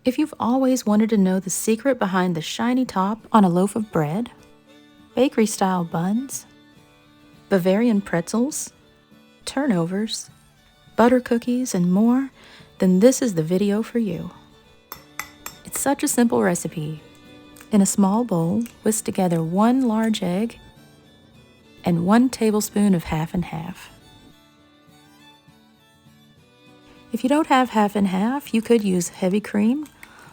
If you've always wanted to know the secret behind the shiny top on a loaf of bread, bakery-style buns, Bavarian pretzels, turnovers, butter cookies, and more, then this is the video for you. It's such a simple recipe. In a small bowl, whisk together 1 large egg and 1 tablespoon of half and half. If you don't have half and half, you could use heavy cream,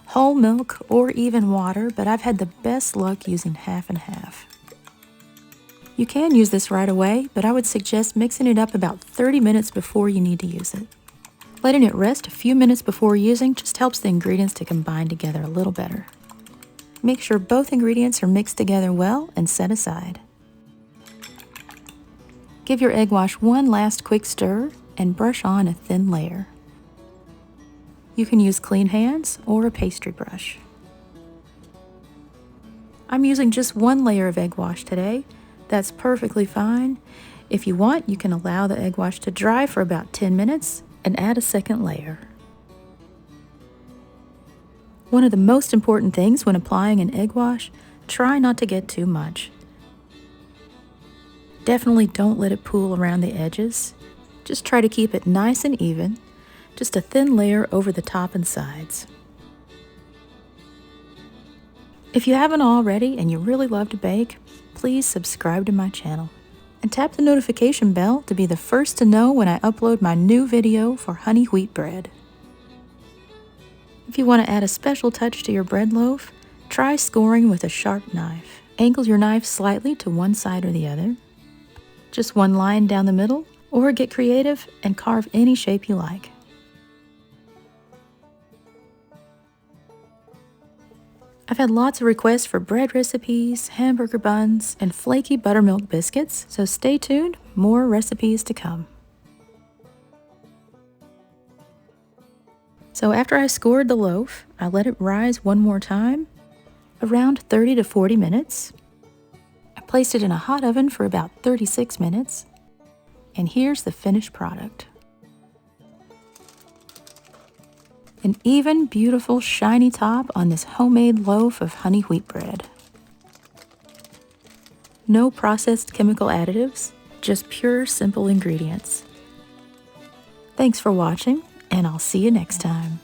whole milk, or even water, but I've had the best luck using half and half. You can use this right away, but I would suggest mixing it up about 30 minutes before you need to use it. Letting it rest a few minutes before using just helps the ingredients to combine together a little better. Make sure both ingredients are mixed together well and set aside. Give your egg wash one last quick stir and brush on a thin layer. You can use clean hands or a pastry brush. I'm using just 1 layer of egg wash today. That's perfectly fine. If you want, you can allow the egg wash to dry for about 10 minutes and add a second layer. One of the most important things when applying an egg wash, try not to get too much. Definitely don't let it pool around the edges. Just try to keep it nice and even, just a thin layer over the top and sides. If you haven't already and you really love to bake, please subscribe to my channel and tap the notification bell to be the first to know when I upload my new video for honey wheat bread. If you want to add a special touch to your bread loaf, try scoring with a sharp knife. Angle your knife slightly to one side or the other. Just one line down the middle, or get creative and carve any shape you like. I've had lots of requests for bread recipes, hamburger buns, and flaky buttermilk biscuits, so stay tuned, more recipes to come. So after I scored the loaf, I let it rise one more time, around 30 to 40 minutes. I placed it in a hot oven for about 36 minutes, and here's the finished product. An even, beautiful, shiny top on this homemade loaf of honey wheat bread. No processed chemical additives, just pure, simple ingredients. Thanks for watching, and I'll see you next time.